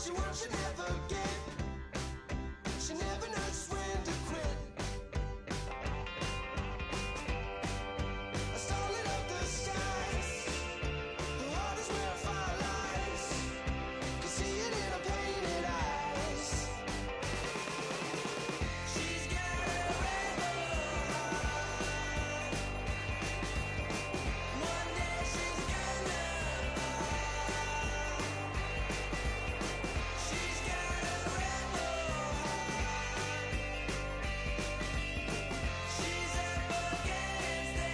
she wants, she never get. She never knows when to quit. A solid of the skies. Her heart is where fire lies. Can see it in her painted eyes. She's got a rebel heart. One day she's gonna she's got a rebel heart. She's up against them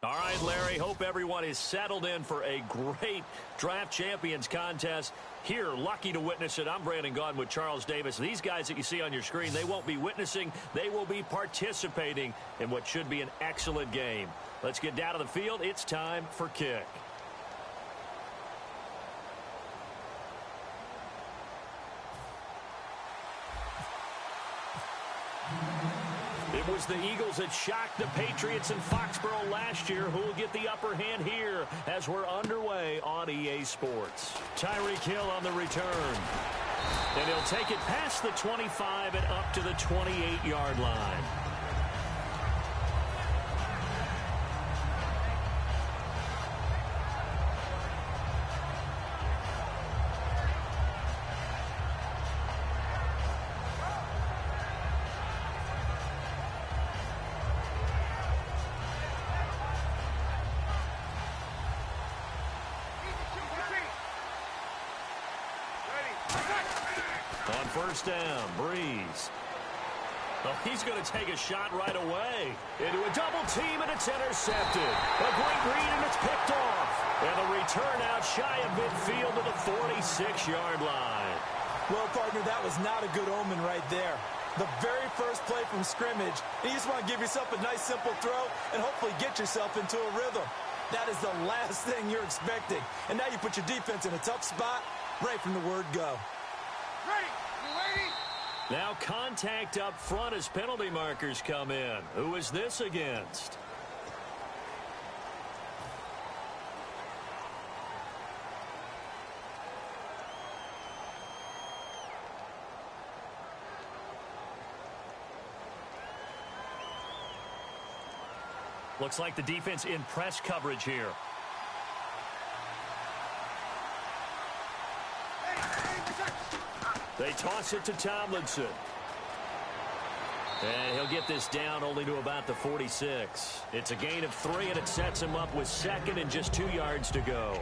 All right, Larry, hope everyone is settled in for a great Draft Champions contest. Here, lucky to witness it. I'm Brandon Gaudin with Charles Davis. These guys that you see on your screen, they won't be witnessing. They will be participating in what should be an excellent game. Let's get down to the field. It's time for kick. It was the Eagles that shocked the Patriots in Foxborough last year. Who will get the upper hand here as we're underway on EA Sports? Tyreek Hill on the return. And he'll take it past the 25 and up to the 28-yard line. On first down, Breeze. Oh, he's going to take a shot right away. Into a double team, and it's intercepted. A great read, and it's picked off. And the return out shy of midfield to the 46-yard line. Well, partner, that was not a good omen right there. The very first play from scrimmage, and you just want to give yourself a nice, simple throw and hopefully get yourself into a rhythm. That is the last thing you're expecting. And now you put your defense in a tough spot right from the word go. Ready! You ready? Now contact up front as penalty markers come in. Who is this against? Looks like the defense in press coverage here. They toss it to Tomlinson. And he'll get this down only to about the 46. It's a gain of 3, and it sets him up with second and just 2 yards to go.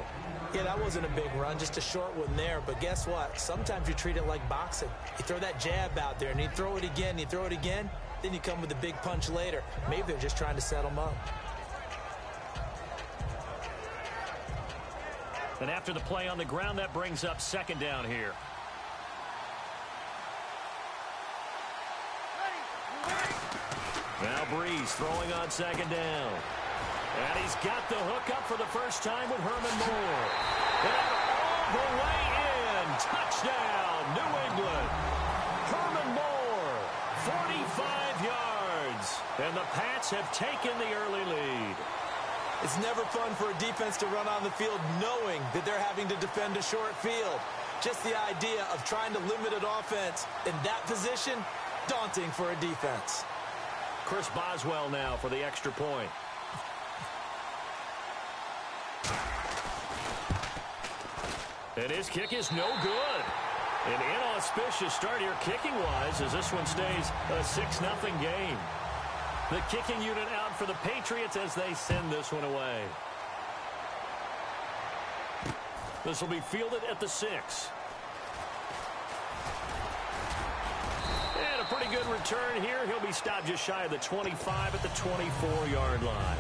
Yeah, that wasn't a big run, just a short one there. But guess what? Sometimes you treat it like boxing. You throw that jab out there, and you throw it again, you throw it again, then you come with a big punch later. Maybe they're just trying to set him up. And after the play on the ground, that brings up second down here. Now Breeze throwing on second down. And he's got the hook up for the first time with Herman Moore. And all the way in. Touchdown, New England. Herman Moore, 45 yards. And the Pats have taken the early lead. It's never fun for a defense to run on the field knowing that they're having to defend a short field. Just the idea of trying to limit an offense in that position, daunting for a defense. Chris Boswell now for the extra point. And his kick is no good. An inauspicious start here kicking-wise as this one stays a 6-0 game. The kicking unit out for the Patriots as they send this one away. This will be fielded at the 6. And a pretty good return here. He'll be stopped just shy of the 25 at the 24-yard line.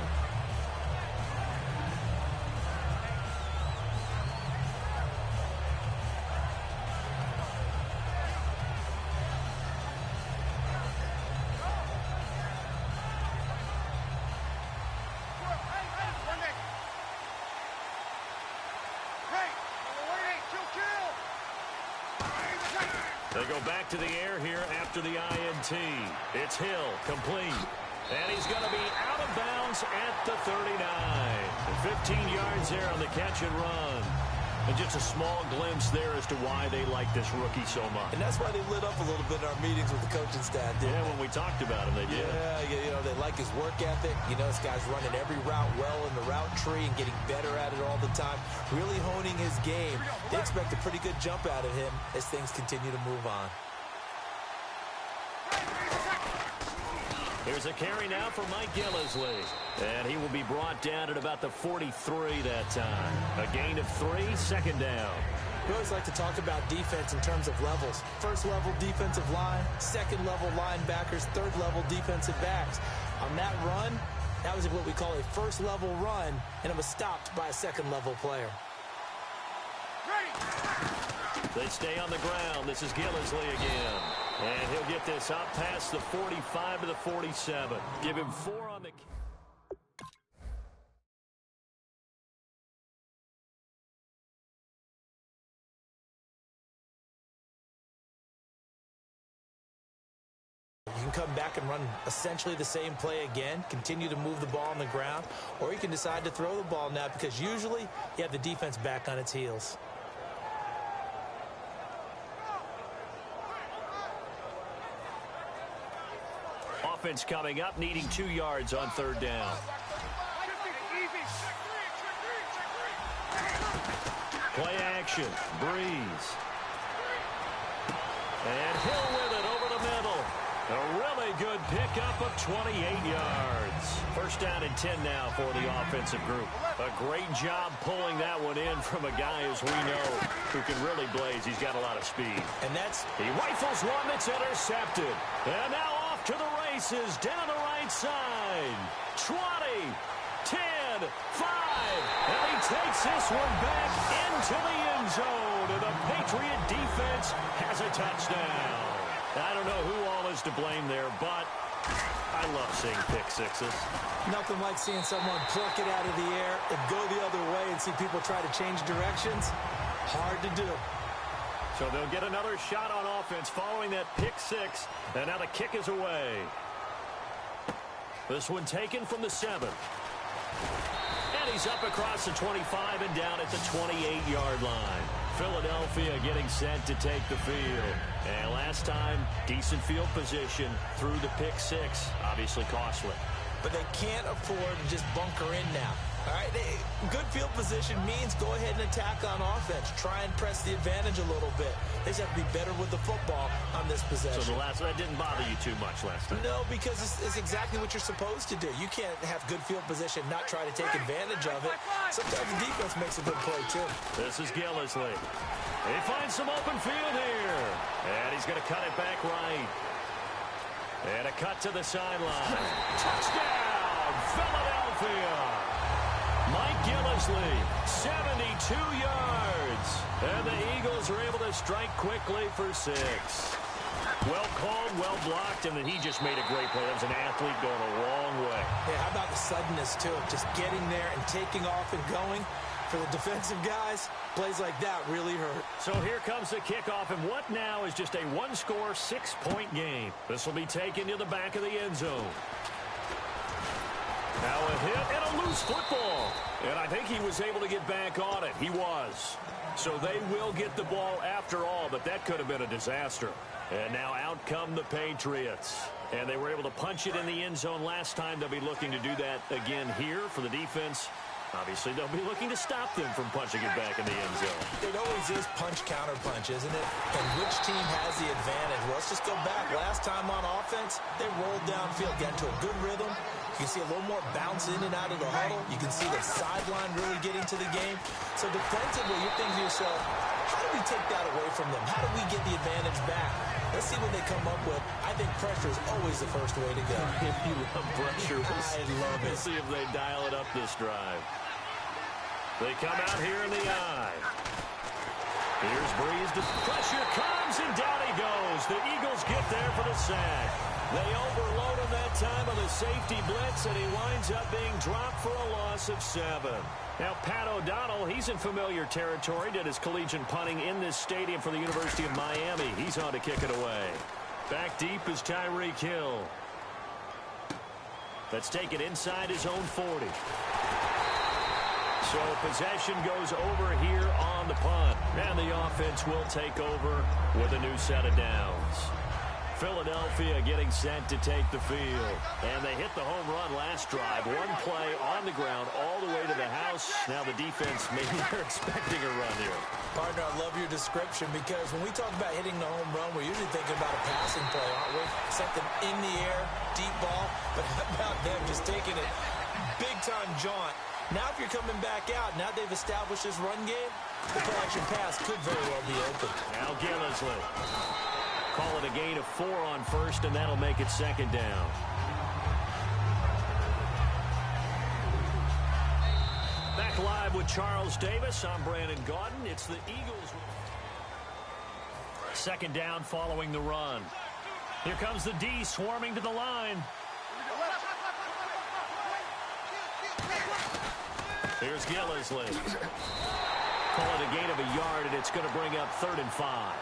They go back to the air here after the INT. It's Hill, complete. And he's going to be out of bounds at the 39. 15 yards there on the catch and run. And just a small glimpse there as to why they like this rookie so much. And that's why they lit up a little bit in our meetings with the coaching staff. Yeah, when we talked about him, they did. Yeah, they like his work ethic. You know, this guy's running every route well in the route tree and getting better at it all the time, really honing his game. They expect a pretty good jump out of him as things continue to move on. Here's a carry now for Mike Gillisley. And he will be brought down at about the 43 that time. A gain of 3, second down. We always like to talk about defense in terms of levels. First level defensive line, second level linebackers, third level defensive backs. On that run, that was what we call a first level run, and it was stopped by a second level player. They stay on the ground. This is Gillisley again. And he'll get this up past the 45 to the 47. Give him 4 on the... You can come back and run essentially the same play again, continue to move the ball on the ground, or you can decide to throw the ball now because usually you have the defense back on its heels. Offense coming up, needing 2 yards on third down. Play action, Breeze. And Hill with it over the middle. A really good pickup of 28 yards. First down and 10 now for the offensive group. A great job pulling that one in from a guy, as we know, who can really blaze. He's got a lot of speed. And he rifles one that's intercepted. And now off to the races down the right side. 20, 10, 5. And he takes this one back into the end zone. And the Patriot defense has a touchdown. I don't know who all is to blame there, but I love seeing pick sixes. Nothing like seeing someone pluck it out of the air and go the other way and see people try to change directions. Hard to do. So they'll get another shot on offense following that pick six. And now the kick is away. This one taken from the 7. And he's up across the 25 and down at the 28-yard line. Philadelphia getting set to take the field. And last time, decent field position through the pick six. Obviously costly. But they can't afford to just bunker in now. All right, good field position means go ahead and attack on offense. Try and press the advantage a little bit. They just have to be better with the football on this possession. So that didn't bother you too much last time? No, because it's exactly what you're supposed to do. You can't have good field position, not try to take advantage of it. Sometimes the defense makes a good play, too. This is Gillisley. He finds some open field here. And he's going to cut it back right. And a cut to the sideline. Touchdown, Philadelphia. Mike Gillisley, 72 yards. And the Eagles are able to strike quickly for 6. Well called, well blocked, and then he just made a great play. That was an athlete going a long way. Yeah, how about the suddenness, too? Just getting there and taking off and going. For the defensive guys, plays like that really hurt. So here comes the kickoff, and what now is just a one-score, 6-point game. This will be taken to the back of the end zone. Now a hit and a loose football. And I think he was able to get back on it. He was. So they will get the ball after all, but that could have been a disaster. And now out come the Patriots. And they were able to punch it in the end zone last time. They'll be looking to do that again here for the defense. Obviously, they'll be looking to stop them from punching it back in the end zone. It always is punch-counter-punch, isn't it? And which team has the advantage? Well, let's just go back. Last time on offense, they rolled downfield, got into a good rhythm. You can see a little more bounce in and out of the huddle. You can see the sideline really getting to the game. So defensively, you're thinking to yourself, how do we take that away from them? How do we get the advantage back? Let's see what they come up with. I think pressure is always the first way to go. If you love pressure, I love it. Let's see if they dial it up this drive. They come out here in the eye. Here's Breeze. Pressure comes, and down he goes. The Eagles get there for the sack. They overload him that time on the safety blitz, and he winds up being dropped for a loss of 7. Now, Pat O'Donnell, he's in familiar territory. Did his collegiate punting in this stadium for the University of Miami. He's on to kick it away. Back deep is Tyreek Hill. Let's take it inside his own 40. So possession goes over here on the punt. And the offense will take over with a new set of downs. Philadelphia getting set to take the field. And they hit the home run last drive. One play on the ground all the way to the house. Now the defense, maybe they're expecting a run here. Partner, I love your description because when we talk about hitting the home run, we're usually thinking about a passing play, aren't we? Something in the air, deep ball. But how about them just taking it big-time jaunt? Now if you're coming back out, now they've established this run game, the play-action pass could very well be open. Now Gillisley. Call it a gain of 4 on first, and that'll make it second down. Back live with Charles Davis. I'm Brandon Gaudin. It's the Eagles. Second down following the run. Here comes the D swarming to the line. Here's Gillisley. Call it a gain of a yard, and it's going to bring up 3rd and 5.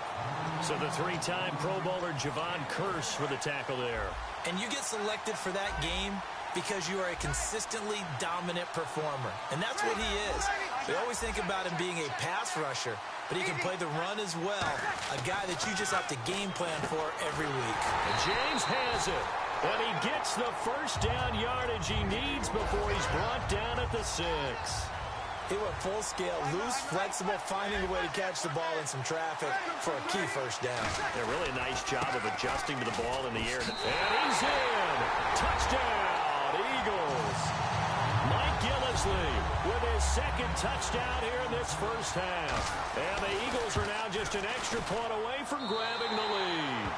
So the 3-time Pro Bowler Javon Curse for the tackle there. And you get selected for that game because you are a consistently dominant performer. And that's what he is. They always think about him being a pass rusher, but he can play the run as well. A guy that you just have to game plan for every week. And James has it. And he gets the first down yardage he needs before he's brought down at the 6. He went full scale, loose, flexible, finding a way to catch the ball in some traffic for a key first down. Yeah, really a nice job of adjusting to the ball in the air. And he's in. Touchdown, Eagles. Mike Gillisley with his second touchdown here in this first half. And the Eagles are now just an extra point away from grabbing the lead.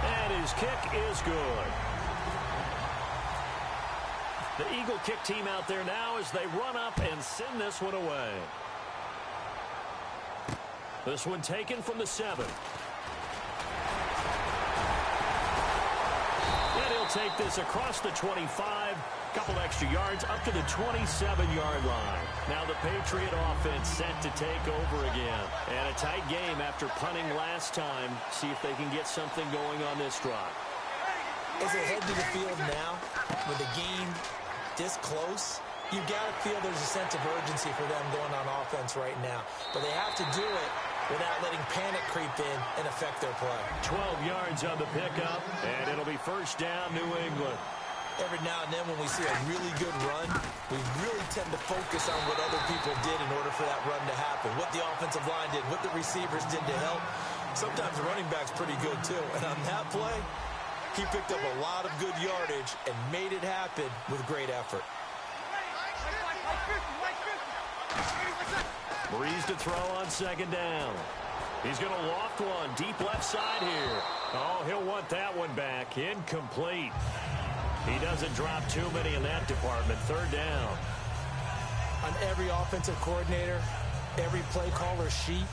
And his kick is good. The Eagle kick team out there now as they run up and send this one away. This one taken from the 7. And he'll take this across the 25. Couple extra yards up to the 27-yard line. Now the Patriot offense set to take over again. And a tight game after punting last time. See if they can get something going on this drive. As they head to the field now, with the game this close, you've got to feel there's a sense of urgency for them going on offense right now. But they have to do it without letting panic creep in and affect their play. 12 yards on the pickup, and it'll be first down, New England. Every now and then when we see a really good run, we really tend to focus on what other people did in order for that run to happen, what the offensive line did, what the receivers did to help. Sometimes the running back's pretty good, too. And on that play, he picked up a lot of good yardage and made it happen with great effort. Breeze to throw on second down. He's going to loft one deep left side here. Oh, he'll want that one back. Incomplete. He doesn't drop too many in that department. Third down. On every offensive coordinator, every play caller sheet,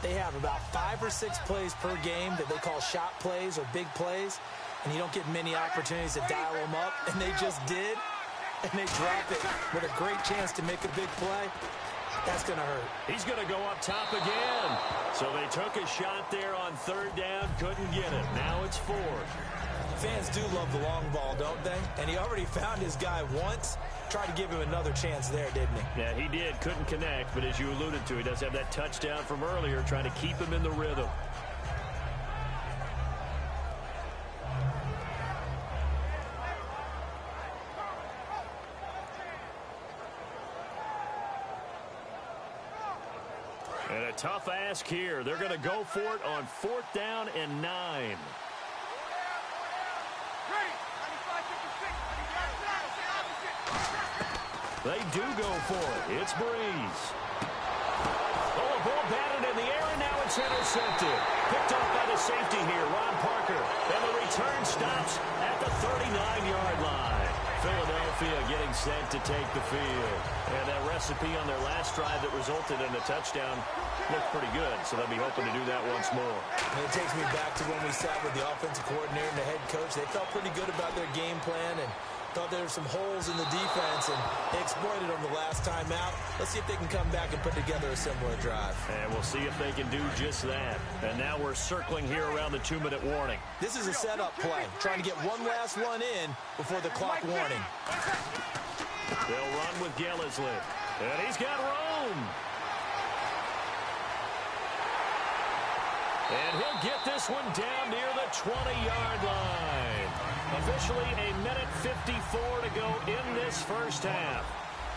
they have about 5 or 6 plays per game that they call shot plays or big plays. And you don't get many opportunities to dial them up, and they just did, and they drop it with a great chance to make a big play. That's going to hurt. He's going to go up top again. So they took a shot there on third down, couldn't get it. Now it's 4. Fans do love the long ball, don't they? And he already found his guy once. Tried to give him another chance there, didn't he? Yeah, he did. Couldn't connect, but as you alluded to, he does have that touchdown from earlier, trying to keep him in the rhythm. And a tough ask here. They're going to go for it on 4th down and 9. They do go for it. It's Breeze. Oh, a ball batted in the air, and now it's intercepted. Picked off by the safety here, Ron Parker. And the return stops at the 39-yard line. Philadelphia getting set to take the field. And that recipe on their last drive that resulted in a touchdown looked pretty good, so they'll be hoping to do that once more. And it takes me back to when we sat with the offensive coordinator and the head coach. They felt pretty good about their game plan and thought there were some holes in the defense, and they exploited them the last time out. Let's see if they can come back and put together a similar drive. And we'll see if they can do just that. And now we're circling here around the 2-minute warning. This is a setup play, trying to get one last one in before the clock warning. They'll run with Gillisley. And he's got room. And he'll get this one down near the 20-yard line. Officially a minute 54 to go in this first half.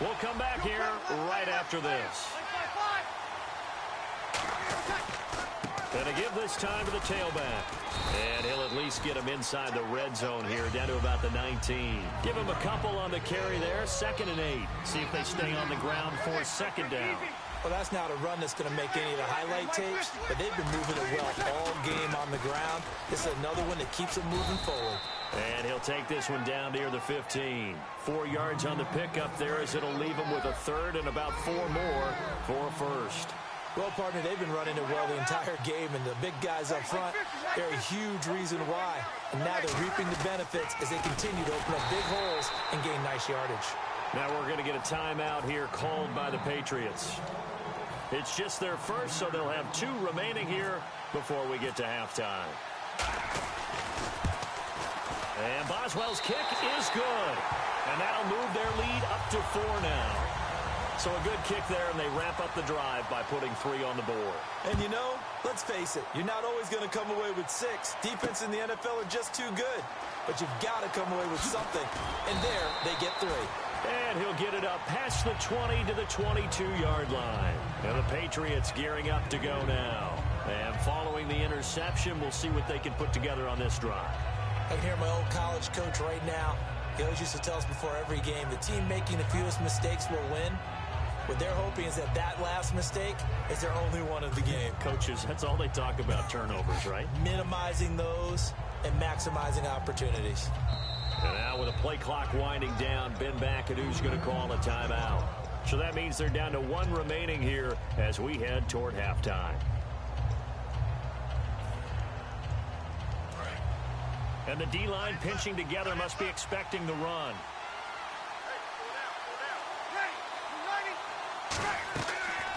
We'll come back here right after this. And to give this time to the tailback. And he'll at least get him inside the red zone here, down to about the 19. Give him a couple on the carry there, 2nd and 8. See if they stay on the ground for 2nd down. Well, that's not a run that's going to make any of the highlight tapes, but they've been moving it well all game on the ground. This is another one that keeps them moving forward. And he'll take this one down near the 15. 4 yards on the pickup there, as it'll leave him with a 3rd and about 4 more for a 1st. Well, partner, they've been running it well the entire game, and the big guys up front, they're a huge reason why. And now they're reaping the benefits as they continue to open up big holes and gain nice yardage. Now we're going to get a timeout here called by the Patriots. It's just their first, so they'll have 2 remaining here before we get to halftime. And Boswell's kick is good. And that'll move their lead up to 4 now. So a good kick there, and they wrap up the drive by putting 3 on the board. And you know, let's face it, you're not always going to come away with 6. Defense in the NFL are just too good. But you've got to come away with something. And there, they get 3. And he'll get it up past the 20 to the 22-yard line. And the Patriots gearing up to go now. And following the interception, we'll see what they can put together on this drive. I can hear my old college coach right now. He always used to tell us before every game, the team making the fewest mistakes will win. What they're hoping is that last mistake is their only one of the game. Coaches, that's all they talk about, turnovers, right? Minimizing those and maximizing opportunities. And now with a play clock winding down, Ben McAdoo's going to call a timeout. So that means they're down to 1 remaining here as we head toward halftime. And the D-line pinching together, must be expecting the run.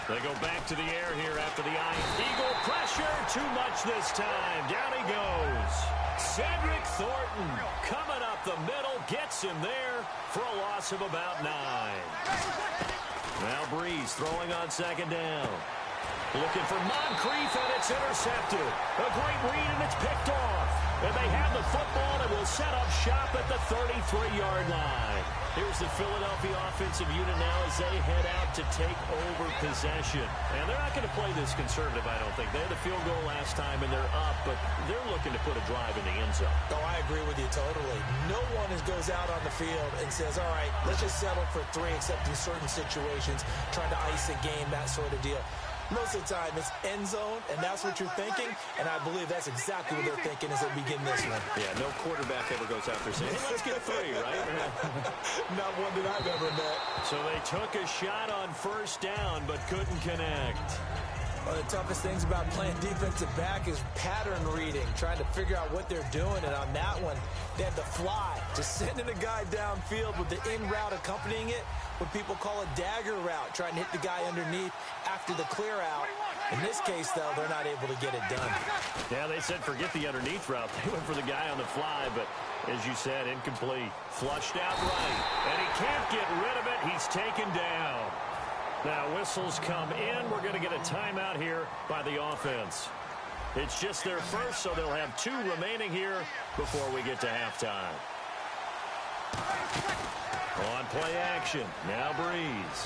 They go back to the air here after the Eagle pressure. Too much this time. Down he goes. Cedric Thornton coming up the middle. Gets him there for a loss of about 9. Now Breeze throwing on 2nd down. Looking for Moncrief, and it's intercepted. A great read, and it's picked off. And they have the football and will set up shop at the 33-yard line. Here's the Philadelphia offensive unit now as they head out to take over possession. And they're not going to play this conservative, I don't think. They had a field goal last time, and they're up, but they're looking to put a drive in the end zone. Oh, I agree with you totally. No one goes out on the field and says, all right, let's just settle for 3, except in certain situations, trying to ice a game, that sort of deal. Most of the time, it's end zone, and that's what you're thinking, and I believe that's exactly what they're thinking as they begin this one. Yeah, no quarterback ever goes out there saying, hey, let's get 3, right? Not one that I've ever met. So they took a shot on 1st down, but couldn't connect. One of the toughest things about playing defensive back is pattern reading, trying to figure out what they're doing, and on that one, they had to fly, just sending a guy downfield with the in route accompanying it, what people call a dagger route, trying to hit the guy underneath after the clear out. In this case, though, they're not able to get it done. Yeah, they said forget the underneath route. They went for the guy on the fly, but as you said, incomplete. Flushed out right, and he can't get rid of it. He's taken down. Now whistles come in. We're going to get a timeout here by the offense. It's just their first, so they'll have 2 remaining here before we get to halftime. On play action, now Breeze.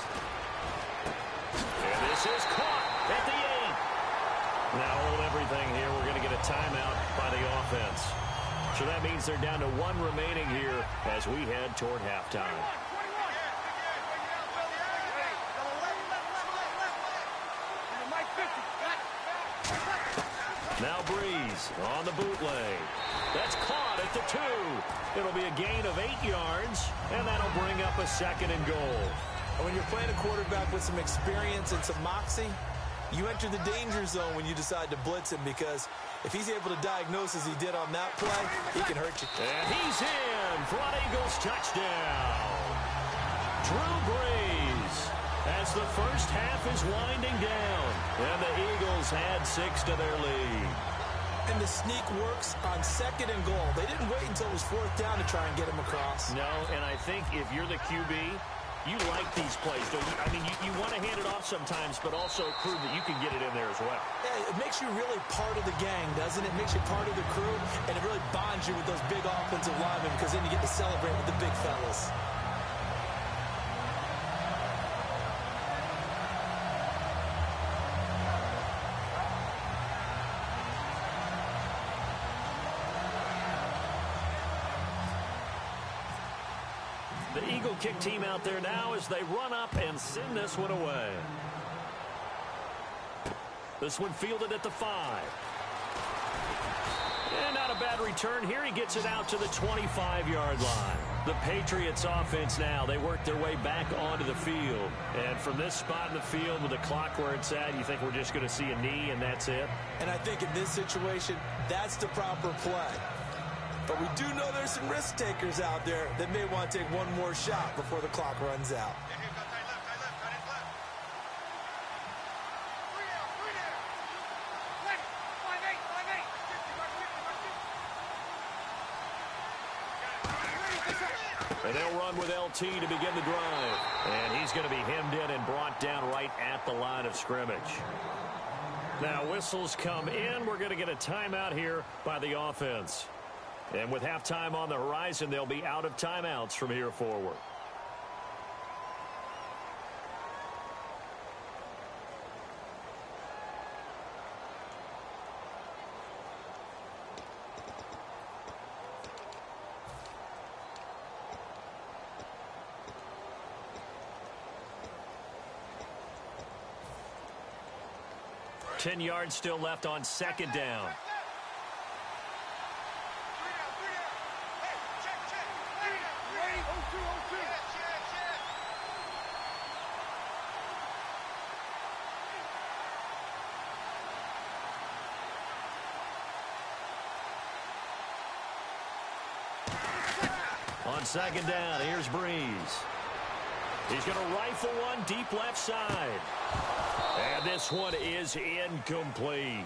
And this is caught at the 8. Now hold everything here. We're going to get a timeout by the offense. So that means they're down to 1 remaining here as we head toward halftime. Now Breeze on the bootleg. That's caught at the 2. It'll be a gain of 8 yards, and that'll bring up a 2nd and goal. When you're playing a quarterback with some experience and some moxie, You enter the danger zone when you decide to blitz him, because if he's able to diagnose as he did on that play, he can hurt you. And he's in for an Eagles touchdown. Drew Brees, as the first half is winding down, and the Eagles add 6 to their lead. And the sneak works on 2nd and goal. They didn't wait until it was 4th down to try and get him across. No, and I think if you're the QB, you like these plays, don't you? I mean, you want to hand it off sometimes, but also prove that you can get it in there as well. Yeah, it makes you really part of the gang, doesn't it? It makes you part of the crew, and it really bonds you with those big offensive linemen, because then you get to celebrate with the big fellas. The Eagle kick team out there now as they run up and send this one away. This one fielded at the 5. And not a bad return here. He gets it out to the 25-yard line. The Patriots offense now, they work their way back onto the field. And from this spot in the field with the clock where it's at, you think we're just going to see a knee and that's it? And I think in this situation, that's the proper play. But we do know there's some risk takers out there that may want to take one more shot before the clock runs out. And they'll run with LT to begin the drive. And he's going to be hemmed in and brought down right at the line of scrimmage. Now whistles come in. We're going to get a timeout here by the offense. And with halftime on the horizon, they'll be out of timeouts from here forward. Ten yards still left on 2nd down. On 2nd down, here's Brees. He's going to rifle one deep left side. And this one is incomplete.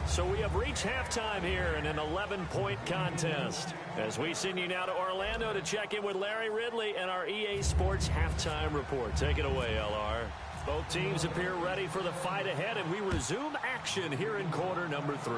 So we have reached halftime here in an 11-point contest. As we send you now to Orlando to check in with Larry Ridley and our EA Sports halftime report. Take it away, LR. Both teams appear ready for the fight ahead, and we resume action here in quarter number 3.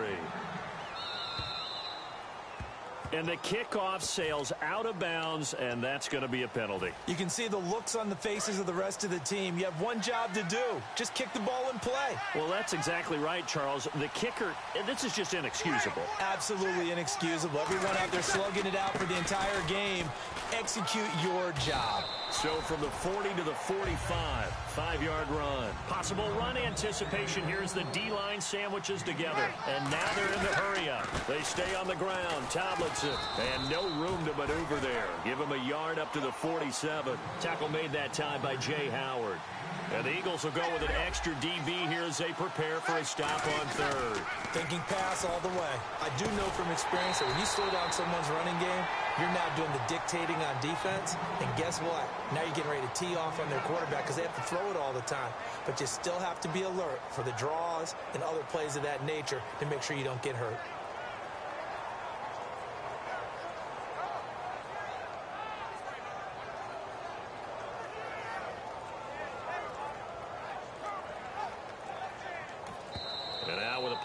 And the kickoff sails out of bounds, and that's going to be a penalty. You can see the looks on the faces of the rest of the team. You have one job to do. Just kick the ball and play. Well, that's exactly right, Charles. The kicker, this is just inexcusable. Absolutely inexcusable. Everyone out there slugging it out for the entire game. Execute your job. So from the 40 to the 45, 5-yard run. Possible run anticipation. Here's the D-line sandwiches together. And now they're in the hurry-up. They stay on the ground. Tomlinson. And no room to maneuver there. Give him a yard up to the 47. Tackle made that time by Jay Howard. And the Eagles will go with an extra DB here as they prepare for a stop on 3rd. Thinking pass all the way. I do know from experience that when you slow down someone's running game, you're now doing the dictating on defense. And guess what? Now you're getting ready to tee off on their quarterback because they have to throw it all the time. But you still have to be alert for the draws and other plays of that nature to make sure you don't get hurt.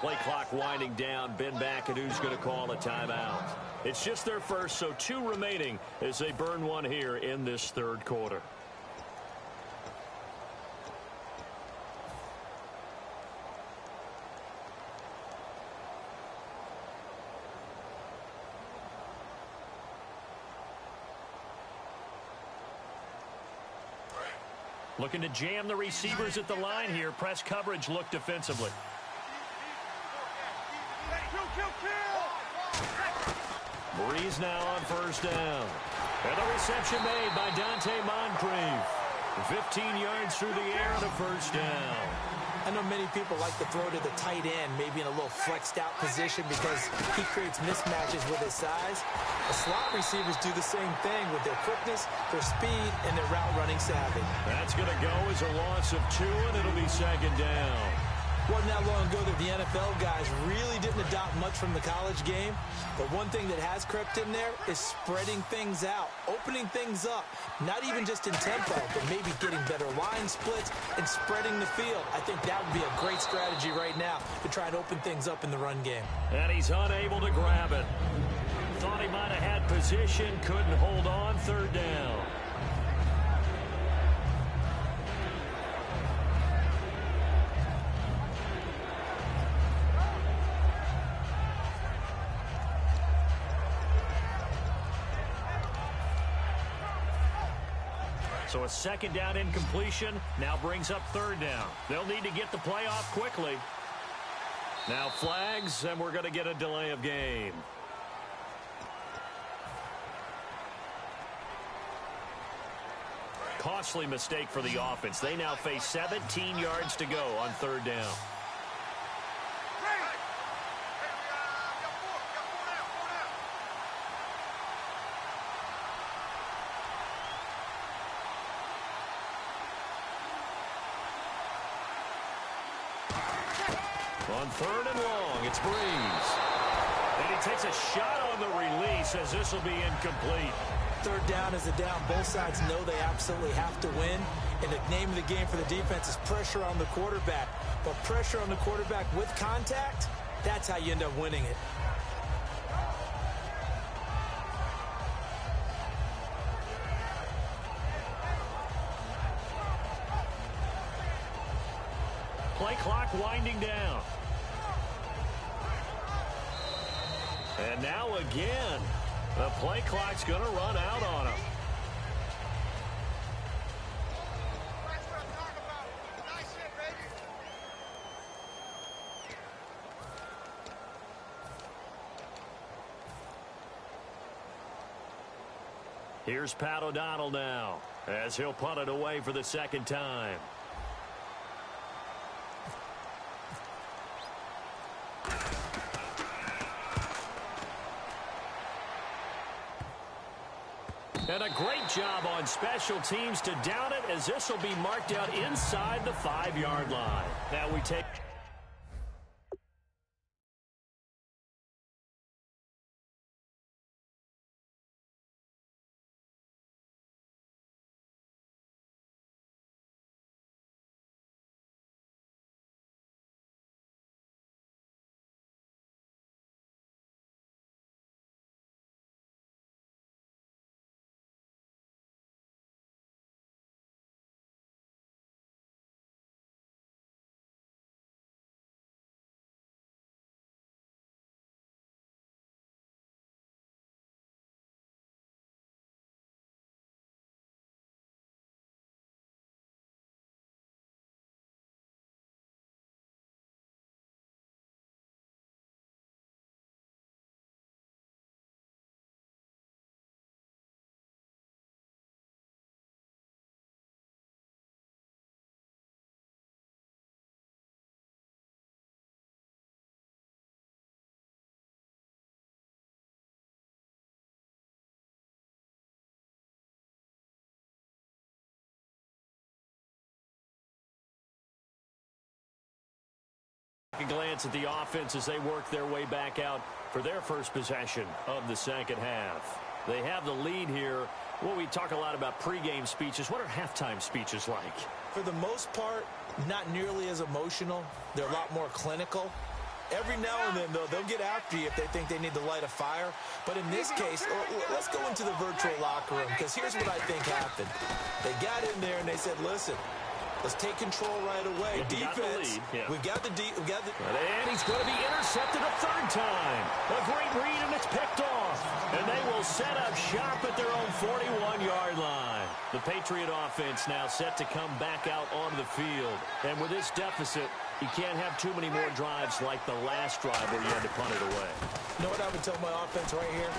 Play clock winding down. Ben McAdoo's going to call a timeout. It's just their first, so 2 remaining as they burn one here in this 3rd quarter. Looking to jam the receivers at the line here. Press coverage look defensively. Brees now on 1st down. And the reception made by Dante Moncrief. 15 yards through the air and a 1st down. I know many people like to throw to the tight end, maybe in a little flexed out position because he creates mismatches with his size. The slot receivers do the same thing with their quickness, their speed, and their route running savvy. That's going to go as a loss of 2, and it'll be second down. Wasn't that long ago that the NFL guys really didn't adopt much from the college game. But one thing that has crept in there is spreading things out, opening things up, not even just in tempo, but maybe getting better line splits and spreading the field. I think that would be a great strategy right now to try and open things up in the run game. And he's unable to grab it. Thought he might have had position, couldn't hold on, third down. So a second down incompletion now brings up third down. They'll need to get the play off quickly. Now flags, and we're going to get a delay of game. Costly mistake for the offense. They now face 17 yards to go on third down. On third and long, it's Breeze. And he takes a shot on the release as this will be incomplete. Third down is a down. Both sides know they absolutely have to win. And the name of the game for the defense is pressure on the quarterback. But pressure on the quarterback with contact, that's how you end up winning it. Play clock winding down. And now again, the play clock's going to run out on him. That's what I'm talking about. Nice hit, baby. Here's Pat O'Donnell now, as he'll punt it away for the second time. And a great job on special teams to down it, as this will be marked out inside the 5-yard line. Now we take... A glance at the offense as they work their way back out for their first possession of the second half. They have the lead here. Well, we talk a lot about pregame speeches. What are halftime speeches like? For the most part, not nearly as emotional. They're a lot more clinical. Every now and then, though, they'll get after you if they think they need to light a fire. But in this case, let's go into the virtual locker room, because here's what I think happened. They got in there and they said, listen, let's take control right away. Defense, we've got the And he's going to be intercepted a third time. A great read, and it's picked off. And they will set up shop at their own 41-yard line. The Patriot offense now set to come back out onto the field. And with this deficit, you can't have too many more drives like the last drive where you had to punt it away. You know what I would tell my offense right here?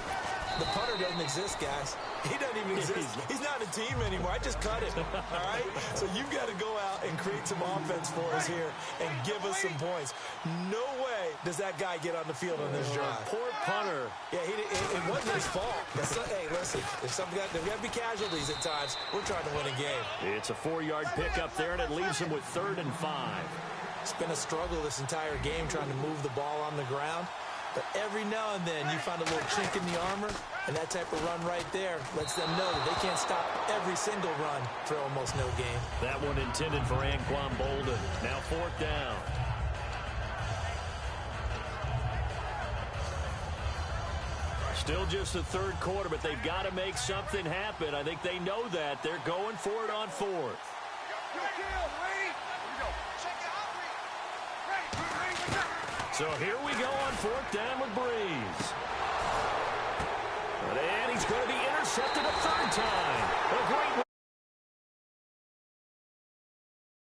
The punter doesn't exist, guys. He doesn't even exist. He's not a team anymore. I just cut him, all right? So you've got to go out and create some offense for us here and give us some points. No way does that guy get on the field on this drive. Poor punter. Yeah, it wasn't his fault. Hey, listen, there's got to be casualties at times. We're trying to win a game. It's a 4-yard pickup there, and it leaves him with 3rd and 5. It's been a struggle this entire game trying to move the ball on the ground. But every now and then you find a little chink in the armor, and that type of run right there lets them know that they can't stop every single run for almost no gain. That one intended for Anquan Bolden. Now 4th down. Still just the 3rd quarter, but they've got to make something happen. I think they know that. They're going for it on 4th. So here we go on 4th down with Breeze. And he's going to be intercepted a 3rd time. A great